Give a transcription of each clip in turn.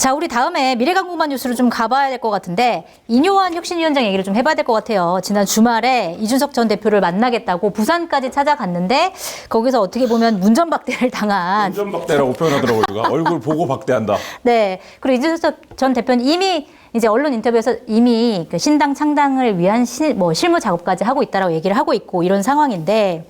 자, 우리 다음에 미래강국만 뉴스로 좀 가봐야 될 것 같은데 인요한 혁신위원장 얘기를 좀 해봐야 될 것 같아요. 지난 주말에 이준석 전 대표를 만나겠다고 부산까지 찾아갔는데 거기서 어떻게 보면 문전박대를 당한 문전박대라고 표현하더라고요. 누가. 얼굴 보고 박대한다. 네. 그리고 이준석 전 대표는 이미 이제 언론 인터뷰에서 이미 그 신당 창당을 위한 실무 작업까지 하고 있다라고 얘기를 하고 있고 이런 상황인데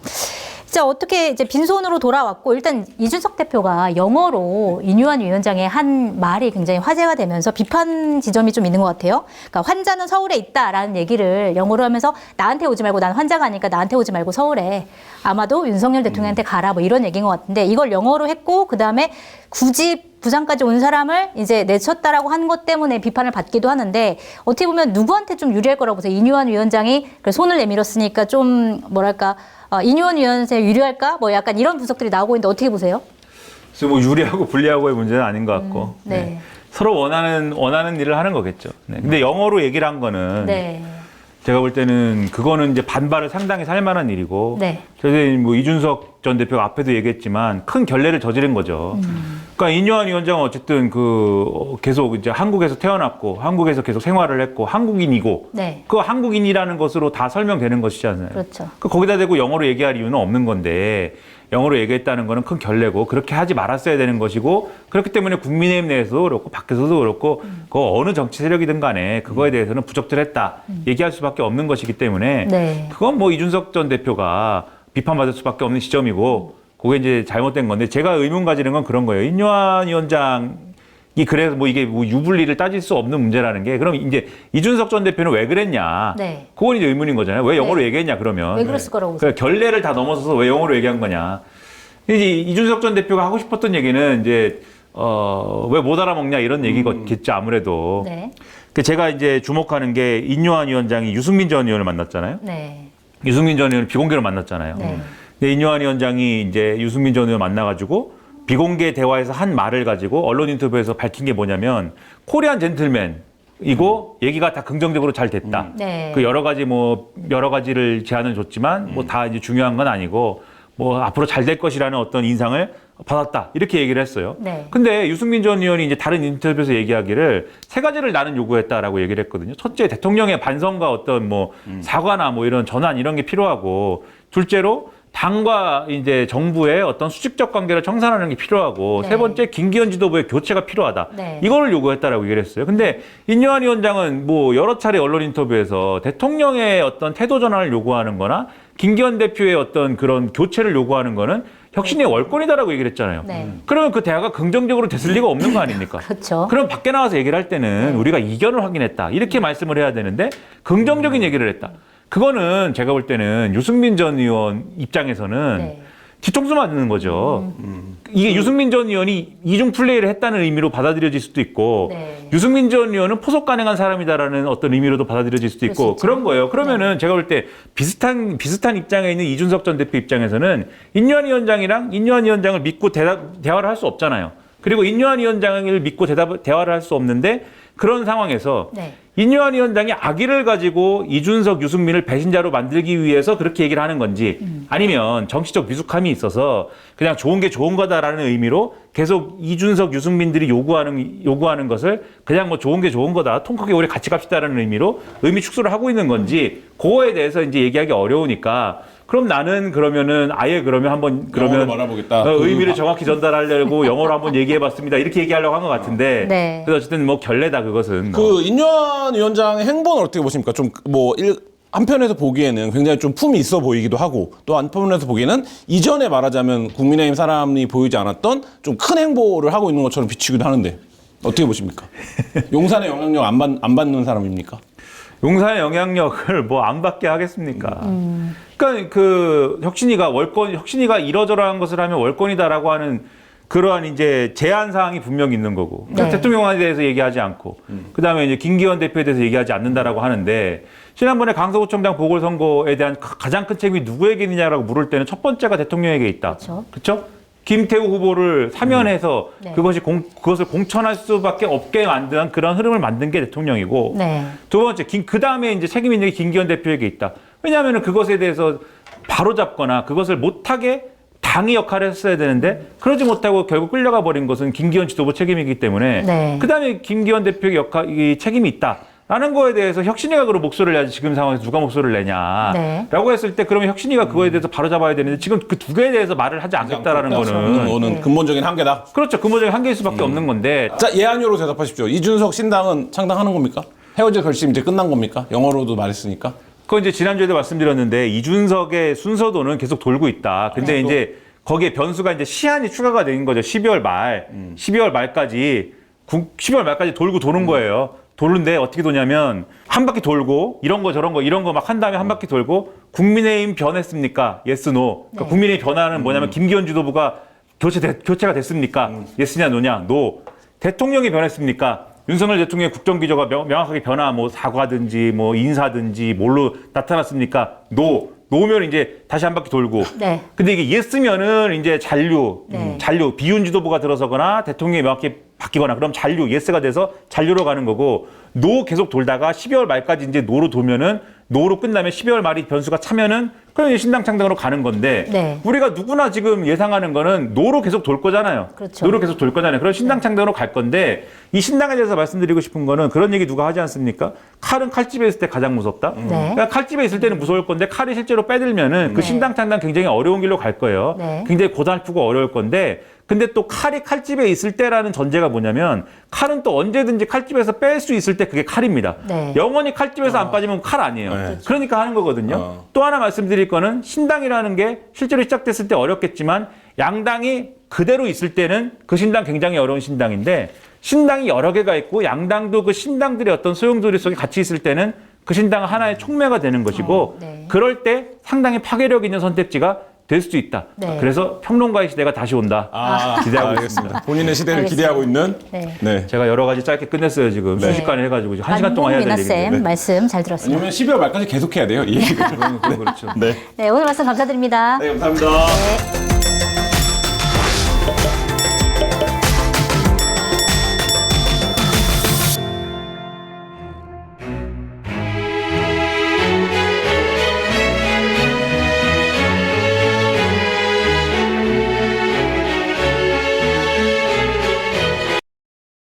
자, 어떻게 이제 빈손으로 돌아왔고 일단 이준석 대표가 영어로 인요한 위원장의 한 말이 굉장히 화제가 되면서 비판 지점이 좀 있는 것 같아요. 그러니까 환자는 서울에 있다라는 얘기를 영어로 하면서 나한테 오지 말고 난 환자가 아니니까 나한테 오지 말고 서울에 아마도 윤석열 대통령한테 가라 뭐 이런 얘기인 것 같은데 이걸 영어로 했고 그다음에 굳이 부산까지 온 사람을 이제 내쳤다라고 한 것 때문에 비판을 받기도 하는데 어떻게 보면 누구한테 좀 유리할 거라고 보세요? 인요한 위원장이 손을 내밀었으니까 좀 뭐랄까 인요한 위원장에 유리할까? 뭐 약간 이런 분석들이 나오고 있는데 어떻게 보세요? 그래서 뭐 유리하고 불리하고의 문제는 아닌 것 같고 네. 네. 서로 원하는 일을 하는 거겠죠. 네. 근데 영어로 얘기를 한 거는 네. 제가 볼 때는 그거는 이제 반발을 상당히 살 만한 일이고 네. 저희 뭐 이준석 전 대표가 앞에도 얘기했지만 큰 결례를 저지른 거죠. 그러니까 인요한 위원장은 어쨌든 계속 이제 한국에서 태어났고 한국에서 계속 생활을 했고 한국인이고 네. 그 한국인이라는 것으로 다 설명되는 것이잖아요. 그렇죠. 거기다 대고 영어로 얘기할 이유는 없는 건데 영어로 얘기했다는 거는 큰 결례고 그렇게 하지 말았어야 되는 것이고 그렇기 때문에 국민의힘 내에서도 그렇고 밖에서도 그렇고 그 어느 정치 세력이든 간에 그거에 대해서는 부적절했다 얘기할 수밖에 없는 것이기 때문에 네. 그건 뭐 이준석 전 대표가 비판받을 수밖에 없는 지점이고 그게 이제 잘못된 건데 제가 의문 가지는 건 그런 거예요. 인요한 위원장이 그래서 뭐 이게 뭐 유불리를 따질 수 없는 문제라는 게 그럼 이제 이준석 전 대표는 왜 그랬냐? 네. 그건 이제 의문인 거잖아요. 왜 영어로 네. 얘기했냐 그러면? 왜 그랬을 거라고 보세요? 그러니까 결례를 다 넘어서서 왜 영어로 얘기한 거냐? 이제 이준석 전 대표가 하고 싶었던 얘기는 이제 왜 못 알아먹냐 이런 얘기겠죠 아무래도. 네. 제가 이제 주목하는 게 인요한 위원장이 유승민 전 의원을 만났잖아요. 네. 유승민 전 의원을 비공개로 만났잖아요. 네. 근데 인요한 위원장이 이제 유승민 전 의원 만나가지고 비공개 대화에서 한 말을 가지고 언론 인터뷰에서 밝힌 게 뭐냐면 코리안 젠틀맨이고 얘기가 다 긍정적으로 잘 됐다. 네. 그 여러 가지를 제안을 줬지만 뭐 다 이제 중요한 건 아니고 뭐 앞으로 잘 될 것이라는 어떤 인상을 받았다. 이렇게 얘기를 했어요. 네. 근데 유승민 전 의원이 이제 다른 인터뷰에서 얘기하기를 세 가지를 나는 요구했다라고 얘기를 했거든요. 첫째, 대통령의 반성과 어떤 뭐 사과나 뭐 이런 전환 이런 게 필요하고 둘째로 당과 이제 정부의 어떤 수직적 관계를 청산하는 게 필요하고 네. 세 번째 김기현 지도부의 교체가 필요하다. 네. 이거를 요구했다라고 얘기를 했어요. 근데 인요한 위원장은 뭐 여러 차례 언론 인터뷰에서 대통령의 어떤 태도 전환을 요구하는 거나 김기현 대표의 어떤 그런 교체를 요구하는 거는 혁신의 월권이다라고 얘기를 했잖아요. 네. 그러면 그 대화가 긍정적으로 됐을 리가 없는 거 아닙니까? 그렇죠. 그럼 밖에 나와서 얘기를 할 때는 우리가 이견을 확인했다. 이렇게 말씀을 해야 되는데 긍정적인 얘기를 했다. 그거는 제가 볼 때는 유승민 전 의원 입장에서는 네. 뒤통수 맞는 거죠. 이게 유승민 전 의원이 이중 플레이를 했다는 의미로 받아들여질 수도 있고 네. 유승민 전 의원은 포섭 가능한 사람이다라는 어떤 의미로도 받아들여질 수도 그럴 수 있고 있죠. 그런 거예요. 그러면은 제가 볼 때 비슷한 입장에 있는 이준석 전 대표 입장에서는 인요한 위원장을 믿고 대화를 할 수 없잖아요. 그리고 인요한 위원장을 믿고 대화를 할 수 없는데 그런 상황에서 네. 인요한 위원장이 악의를 가지고 이준석, 유승민을 배신자로 만들기 위해서 그렇게 얘기를 하는 건지 아니면 정치적 미숙함이 있어서 그냥 좋은 게 좋은 거다라는 의미로 계속 이준석, 유승민들이 요구하는 것을 그냥 뭐 좋은 게 좋은 거다. 통 크게 우리 같이 갑시다라는 의미로 의미 축소를 하고 있는 건지 그거에 대해서 이제 얘기하기 어려우니까 그럼 나는 그러면 한번 영어로 말해보겠다. 의미를 정확히 전달하려고 영어로 한번 얘기해봤습니다. 이렇게 얘기하려고 한 것 같은데 네. 그래서 어쨌든 뭐 결례다 그것은. 그 인요한 위원장의 행보는 어떻게 보십니까? 좀 한편에서 보기에는 굉장히 좀 품이 있어 보이기도 하고 또 한편에서 보기에는 이전에 말하자면 국민의힘 사람이 보이지 않았던 좀 큰 행보를 하고 있는 것처럼 비치기도 하는데 어떻게 보십니까? 용산의 영향력 안 받는 사람입니까? 용산의 영향력을 뭐 안 받게 하겠습니까? 그러니까 그 혁신이가 이러저러한 것을 하면 월권이다라고 하는 그러한 이제 제한 사항이 분명히 있는 거고 네. 대통령에 대해서 얘기하지 않고 그다음에 이제 김기현 대표에 대해서 얘기하지 않는다라고 하는데 지난번에 강서구청장 보궐선거에 대한 가장 큰 책임이 누구에게 있느냐라고 물을 때는 첫 번째가 대통령에게 있다. 그렇죠. 김태우 후보를 사면해서 네. 그것을 공천할 수밖에 없게 만든 그런 흐름을 만든 게 대통령이고 네. 두 번째 그 다음에 이제 책임 있는 게 김기현 대표에게 있다. 왜냐하면 그것에 대해서 바로잡거나 그것을 못하게 다 당이 역할을 했어야 되는데 그러지 못하고 결국 끌려가 버린 것은 김기현 지도부 책임이기 때문에 네. 그다음에 김기현 대표의 이 책임이 있다라는 거에 대해서 혁신위가 그럼 목소리를 내야지 지금 상황에서 누가 목소리를 내냐라고 했을 때 그러면 혁신위가 그거에 대해서 바로 잡아야 되는데 지금 그 두 개에 대해서 말을 하지 않겠다라는 거는 근본적인 한계다. 그렇죠. 근본적인 한계일 수밖에 없는 건데 자, 예 아니오로 대답하십시오. 이준석 신당은 창당하는 겁니까? 헤어질 결심 이제 끝난 겁니까? 영어로도 말했으니까. 그건 이제 지난주에도 말씀드렸는데 이준석의 순서도는 계속 돌고 있다. 근데 이제 거기에 변수가 이제 시한이 추가가 된 거죠. 12월 말. 12월 말까지 12월 말까지 돌고 도는 거예요. 도는데 어떻게 도냐면 한 바퀴 돌고 이런 거 저런 거 이런 거 막 한 다음에 한 바퀴 돌고 국민의힘 변했습니까? 예스 노. 그러니까 국민의힘 변화는 뭐냐면 김기현 지도부가 교체가 됐습니까? 예스냐 노냐 노. 대통령이 변했습니까? 윤석열 대통령의 국정기조가 명확하게 변화, 뭐 사과든지 뭐 인사든지 뭘로 나타났습니까? 노면 이제 다시 한 바퀴 돌고. 네. 근데 이게 예스면은 이제 잔류, 네. 비윤 지도부가 들어서거나 대통령이 명확히 바뀌거나 그럼 잔류, 예스가 돼서 잔류로 가는 거고 노 계속 돌다가 12월 말까지 이제 노로 돌면은 노로 끝나면 12월 말이 변수가 차면은 그럼 이제 신당 창당으로 가는 건데 네. 우리가 누구나 지금 예상하는 거는 노로 계속 돌 거잖아요. 그렇죠. 노로 계속 돌 거잖아요. 그럼 신당 창당으로 갈 건데 이 신당에 대해서 말씀드리고 싶은 거는 그런 얘기 누가 하지 않습니까? 칼은 칼집에 있을 때 가장 무섭다. 네. 그러니까 칼집에 있을 때는 무서울 건데 칼이 실제로 빼들면은 그 신당 창당 굉장히 어려운 길로 갈 거예요. 네. 굉장히 고달프고 어려울 건데 근데 또 칼이 칼집에 있을 때라는 전제가 뭐냐면 칼은 또 언제든지 칼집에서 뺄 수 있을 때 그게 칼입니다. 네. 영원히 칼집에서 안 빠지면 칼 아니에요. 네. 그러니까 하는 거거든요. 또 하나 말씀드릴 거는 신당이라는 게 실제로 시작됐을 때 어렵겠지만 양당이 그대로 있을 때는 그 신당 굉장히 어려운 신당인데 신당이 여러 개가 있고 양당도 그 신당들의 어떤 소용돌이 속에 같이 있을 때는 그 신당은 하나의 촉매가 되는 것이고 네. 그럴 때 상당히 파괴력 있는 선택지가 될 수도 있다. 네. 그래서 평론가의 시대가 다시 온다. 기대하고 알겠습니다. 있습니다. 본인의 시대를 알겠습니다. 기대하고 있는. 네. 네. 제가 여러 가지 짧게 끝냈어요 지금 순식간에 해가지고 지금 1시간 동안 해야 될 안봉민아 얘기인데. 쌤 말씀 잘 들었습니다. 아니면 12월 말까지 계속 해야 돼요. 이 얘기를. 그렇죠. 네. 네, 오늘 말씀 감사드립니다. 네, 감사합니다. 네.